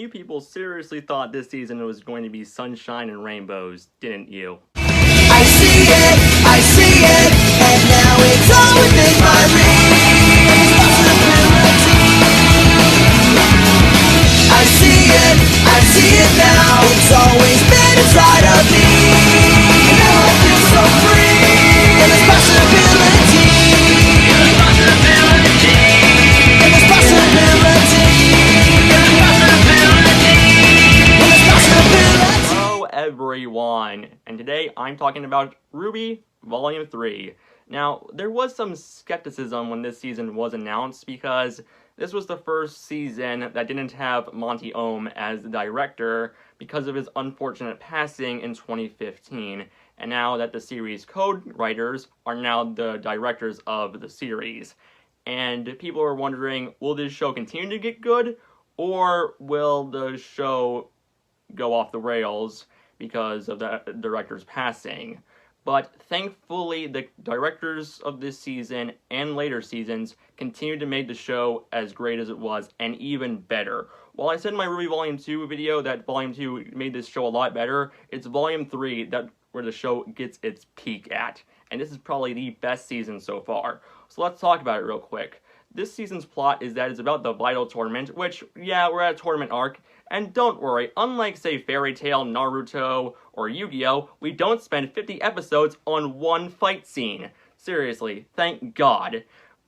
you people seriously thought this season was going to be sunshine and rainbows, didn't you? I see it, and now it's all within my reach. I see it now, it's always been inside of me. And now I feel so free, and there's possibility. And there's possibility. And there's possibility. And there's possibility. Hello everyone, and today I'm talking about RWBY Volume 3. Now, there was some skepticism when this season was announced because this was the first season that didn't have Monty Oum as the director because of his unfortunate passing in 2015, and now that the series co-writers are now the directors of the series. And people are wondering, will this show continue to get good, or will the show go off the rails because of the director's passing? But thankfully, the directors of this season and later seasons continued to make the show as great as it was, and even better. While I said in my RWBY Volume 2 video that Volume 2 made this show a lot better, it's Volume 3 where the show gets its peak at. And this is probably the best season so far. So let's talk about it real quick. This season's plot is that it's about the Vital Tournament, which, yeah, we're at a tournament arc. And don't worry, unlike, say, Fairy Tail, Naruto, or Yu-Gi-Oh!, we don't spend 50 episodes on one fight scene. Seriously, thank God.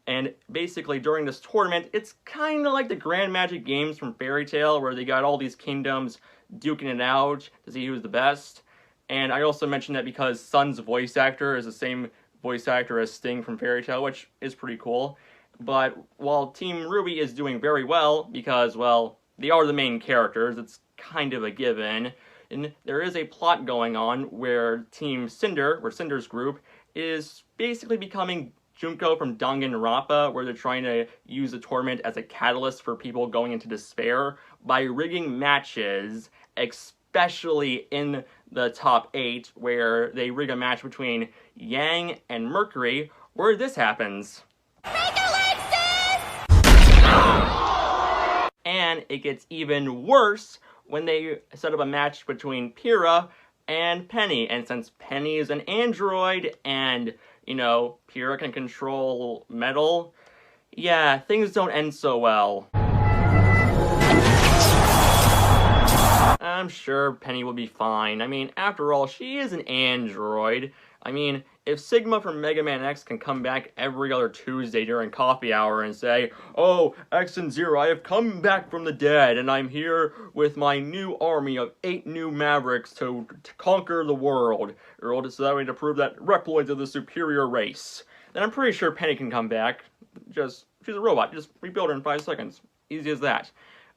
And basically, during this tournament, it's kinda like the Grand Magic Games from Fairy Tail, where they got all these kingdoms duking it out to see who's the best. And I also mentioned that because Sun's voice actor is the same voice actor as Sting from Fairy Tail, which is pretty cool. But while Team RWBY is doing very well, because, well, they are the main characters, it's kind of a given, and there is a plot going on where Team Cinder, where Cinder's group, is basically becoming Junko from Danganronpa, where they're trying to use the tournament as a catalyst for people going into despair by rigging matches, especially in the top 8, where they rig a match between Yang and Mercury, where this happens. And it gets even worse when they set up a match between Pyrrha and Penny. And since Penny is an android and, you know, Pyrrha can control metal, yeah, things don't end so well. I'm sure Penny will be fine. I mean, after all, she is an android. I mean, if Sigma from Mega Man X can come back every other Tuesday during coffee hour and say, "Oh, X and Zero, I have come back from the dead, and I'm here with my new army of 8 new Mavericks to conquer the world," or just that way to prove that Reploids are the superior race, then I'm pretty sure Penny can come back. She's a robot. Just rebuild her in 5 seconds. Easy as that.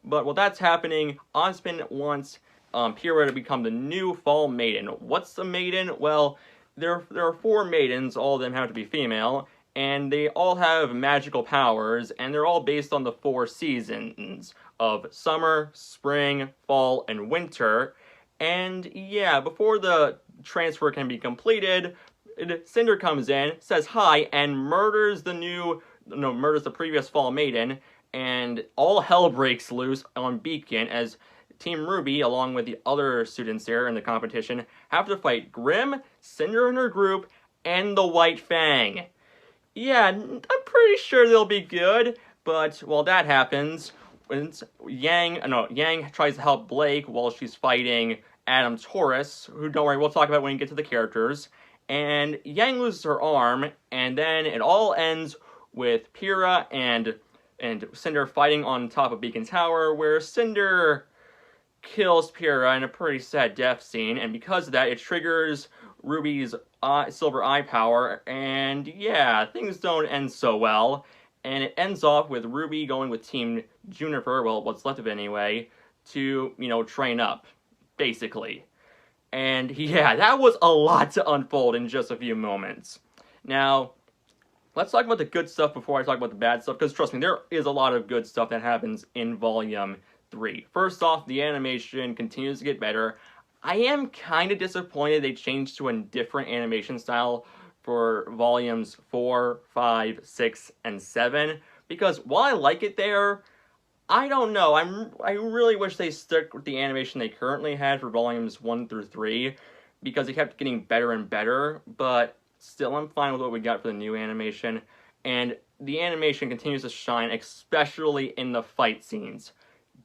But while that's happening, Ozpin wants Pyrrha to become the new Fall Maiden. What's the Maiden? Well, there are 4 maidens, all of them have to be female, and they all have magical powers, and they're all based on the 4 seasons of summer, spring, fall, and winter. And yeah, before the transfer can be completed, Cinder comes in, says hi, and murders the previous Fall Maiden, and all hell breaks loose on Beacon as Team RWBY, along with the other students there in the competition, have to fight Grimm, Cinder and her group, and the White Fang. Yeah, I'm pretty sure they'll be good, but while that happens, when Yang tries to help Blake while she's fighting Adam Taurus, who, don't worry, we'll talk about when we get to the characters, and Yang loses her arm, and then it all ends with Pyrrha and Cinder fighting on top of Beacon Tower, where Cinder kills Pyrrha in a pretty sad death scene, and because of that, it triggers RWBY's Silver Eye power, and yeah, things don't end so well, and it ends off with RWBY going with Team Juniper, well, what's left of it anyway, to, you know, train up, basically. And yeah, that was a lot to unfold in just a few moments. Now, let's talk about the good stuff before I talk about the bad stuff, because trust me, there is a lot of good stuff that happens in Volume 3. First off, the animation continues to get better. I am kind of disappointed they changed to a different animation style for Volumes 4, 5, 6, and 7, because while I like it there, I don't know. I really wish they stuck with the animation they currently had for volumes 1 through 3, because it kept getting better and better, but still I'm fine with what we got for the new animation. And the animation continues to shine, especially in the fight scenes.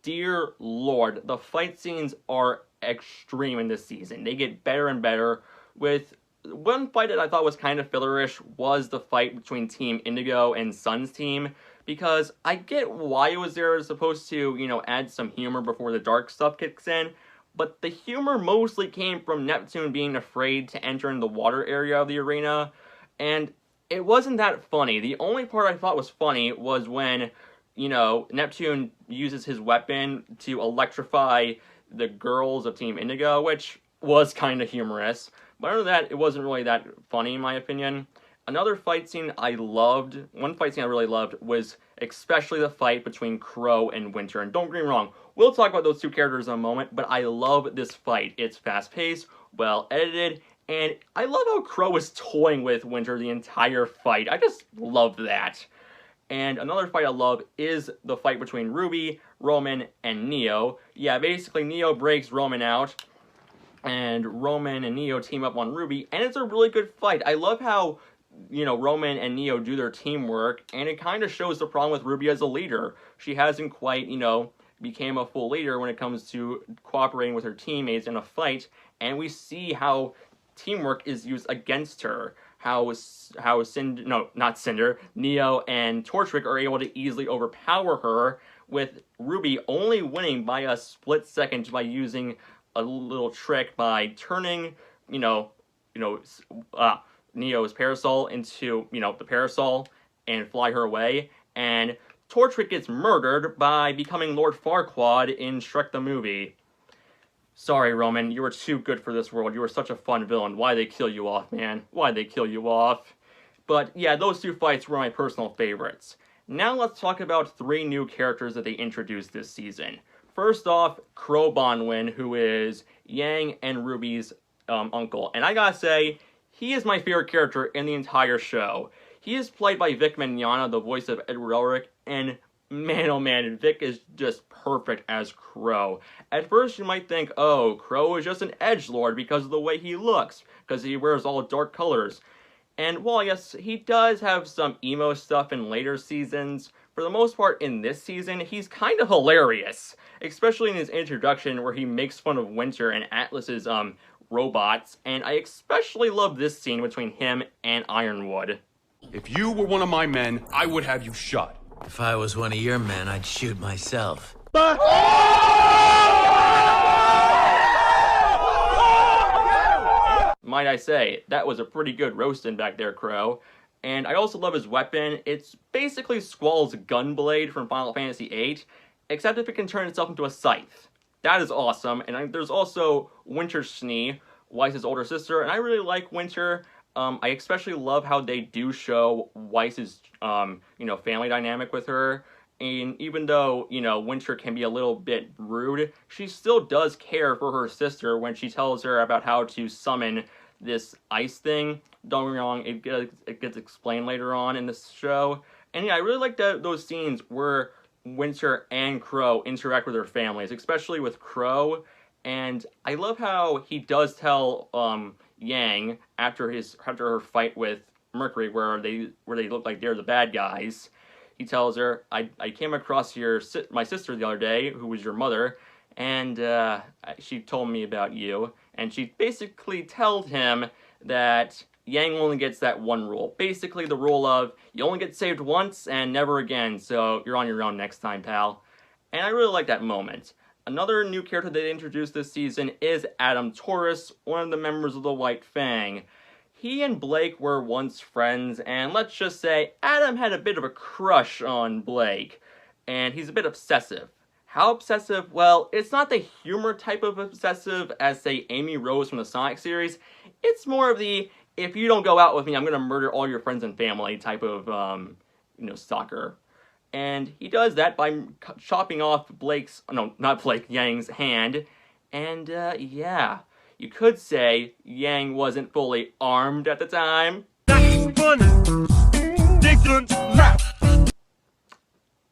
Dear Lord, the fight scenes are extreme in this season. They get better and better. With one fight that I thought was kind of fillerish was the fight between Team Indigo and Sun's team, because I get why it was there, supposed to, you know, add some humor before the dark stuff kicks in, but the humor mostly came from Neptune being afraid to enter in the water area of the arena, and it wasn't that funny. The only part I thought was funny was when, you know, Neptune uses his weapon to electrify the girls of Team Indigo, which was kind of humorous. But other than that, it wasn't really that funny in my opinion. Another fight scene I loved, one fight scene I really loved, was especially the fight between Crow and Winter. And don't get me wrong, we'll talk about those two characters in a moment, but I love this fight. It's fast-paced, well-edited, and I love how Crow is toying with Winter the entire fight. I just love that. And another fight I love is the fight between RWBY, Roman, and Neo. Yeah, basically Neo breaks Roman out, and Roman and Neo team up on RWBY, and it's a really good fight. I love how, you know, Roman and Neo do their teamwork, and it kind of shows the problem with RWBY as a leader. She hasn't quite, you know, became a full leader when it comes to cooperating with her teammates in a fight, and we see how teamwork is used against her. How Cinder, no, not Cinder, Neo and Torchwick are able to easily overpower her, with RWBY only winning by a split second by using a little trick by turning, Neo's parasol into, the parasol and fly her away, and Torchwick gets murdered by becoming Lord Farquaad in Shrek the Movie. Sorry, Roman, you were too good for this world. You were such a fun villain. Why'd they kill you off, man? Why'd they kill you off? But yeah, those two fights were my personal favorites. Now let's talk about 3 new characters that they introduced this season. First off, Crow Bonwin, who is Yang and RWBY's uncle. And I gotta say, he is my favorite character in the entire show. He is played by Vic Mignogna, the voice of Edward Elric, and man, oh man, Vic is just perfect as Crow. At first you might think, oh, Crow is just an edgelord because of the way he looks, because he wears all dark colors. And while yes, he does have some emo stuff in later seasons, for the most part in this season, he's kind of hilarious. Especially in his introduction where he makes fun of Winter and Atlas's robots, and I especially love this scene between him and Ironwood. If you were one of my men, I would have you shot. If I was one of your men, I'd shoot myself. Might I say, that was a pretty good roasting back there, Crow. And I also love his weapon. It's basically Squall's Gunblade from Final Fantasy VIII, except if it can turn itself into a scythe. That is awesome. And there's also Winter Schnee, Weiss's older sister, and I really like Winter. I especially love how they do show Weiss's, family dynamic with her. And even though, Winter can be a little bit rude, she still does care for her sister when she tells her about how to summon this ice thing. Don't get me wrong, it gets explained later on in this show. And yeah, I really like those scenes where Winter and Crow interact with their families, especially with Crow. And I love how he does tell Yang after her fight with Mercury, where they look like they're the bad guys. He tells her, I came across my sister the other day, who was your mother, and she told me about you. And she basically told him that Yang only gets that one rule. Basically the rule of, you only get saved once and never again, so you're on your own next time, pal. And I really like that moment. Another new character they introduced this season is Adam Taurus, one of the members of the White Fang. He and Blake were once friends, and let's just say, Adam had a bit of a crush on Blake, and he's a bit obsessive. How obsessive? Well, it's not the humor type of obsessive as, say, Amy Rose from the Sonic series. It's more of the, if you don't go out with me, I'm gonna murder all your friends and family type of, stalker. And he does that by chopping off Yang's hand. And, yeah, you could say Yang wasn't fully armed at the time.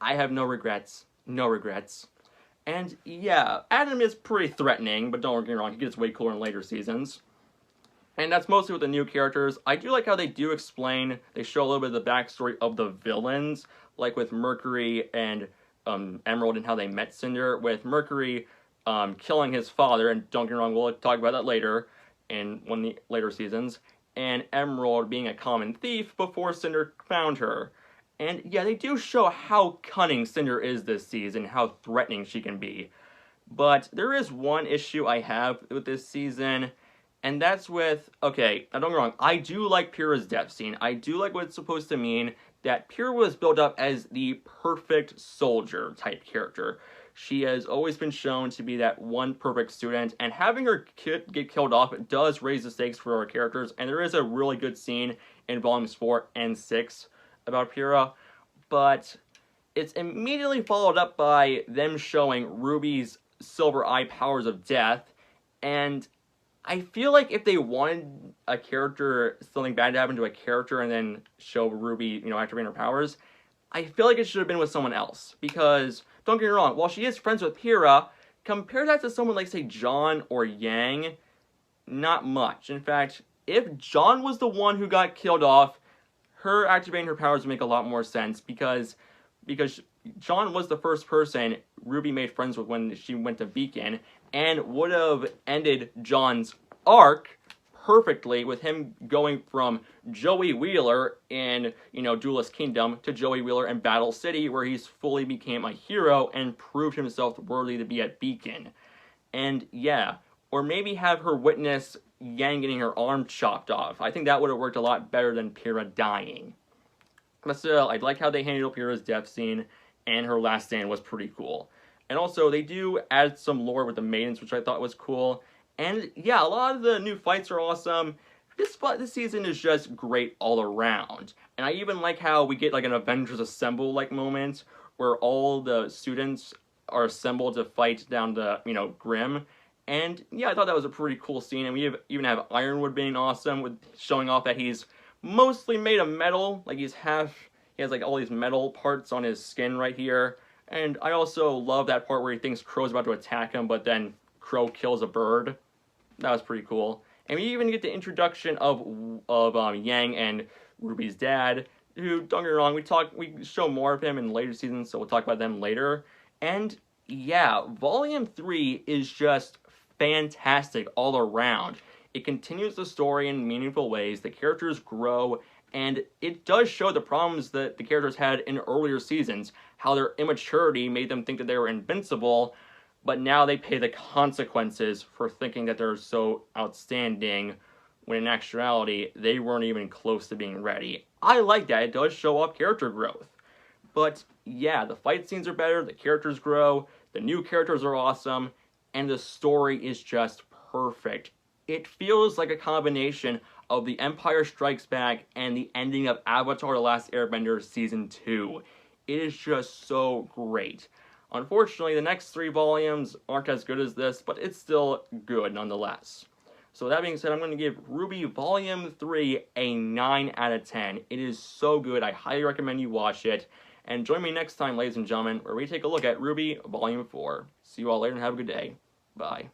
I have no regrets. No regrets. And yeah, Adam is pretty threatening, but don't get me wrong, he gets way cooler in later seasons. And that's mostly with the new characters. I do like how they do explain, they show a little bit of the backstory of the villains, like with Mercury and Emerald and how they met Cinder, with Mercury killing his father, and don't get me wrong, we'll talk about that later in one of the later seasons, and Emerald being a common thief before Cinder found her. And yeah, they do show how cunning Cinder is this season, how threatening she can be. But there is one issue I have with this season, and that's with, okay, now don't get me wrong, I do like Pyrrha's death scene. I do like what it's supposed to mean, that Pyrrha was built up as the perfect soldier type character. She has always been shown to be that one perfect student, and having her get killed off does raise the stakes for our characters, and there is a really good scene in Volumes 4 and 6 about Pyrrha, but it's immediately followed up by them showing RWBY's Silver Eye powers of death, and I feel like if they wanted a character, something bad to happen to a character and then show RWBY, you know, activating her powers, I feel like it should have been with someone else, because, don't get me wrong, while she is friends with Pyrrha, compare that to someone like, say, John or Yang, not much. In fact, if John was the one who got killed off, her activating her powers would make a lot more sense, because John was the first person RWBY made friends with when she went to Beacon, and would have ended John's arc perfectly with him going from Joey Wheeler in, you know, Duelist Kingdom to Joey Wheeler in Battle City, where he's fully became a hero and proved himself worthy to be at Beacon. And yeah, or maybe have her witness Yang getting her arm chopped off. I think that would have worked a lot better than Pyrrha dying. But still, I like how they handled Pyrrha's death scene, and her last stand was pretty cool. And also, they do add some lore with the maidens, which I thought was cool. And yeah, a lot of the new fights are awesome. This season is just great all around. And I even like how we get like an Avengers Assemble like moment, where all the students are assembled to fight down the, you know, Grim. And yeah, I thought that was a pretty cool scene. And we even have Ironwood being awesome, with showing off that he's mostly made of metal. Like he has like all these metal parts on his skin right here. And I also love that part where he thinks Crow's about to attack him, but then Crow kills a bird. That was pretty cool. And we even get the introduction of Yang and RWBY's dad, who, don't get me wrong, we show more of him in later seasons, so we'll talk about them later. And yeah, Volume 3 is just fantastic all around. It continues the story in meaningful ways, the characters grow, and it does show the problems that the characters had in earlier seasons, how their immaturity made them think that they were invincible, but now they pay the consequences for thinking that they're so outstanding, when in actuality, they weren't even close to being ready. I like that. It does show off character growth. But yeah, the fight scenes are better, the characters grow, the new characters are awesome, and the story is just perfect. It feels like a combination of The Empire Strikes Back and the ending of Avatar: The Last Airbender Season 2. It is just so great. Unfortunately, the next 3 volumes aren't as good as this, but it's still good nonetheless. So that being said, I'm going to give RWBY Volume 3 a 9 out of 10. It is so good, I highly recommend you watch it. And join me next time, ladies and gentlemen, where we take a look at RWBY Volume 4. See you all later and have a good day. Bye.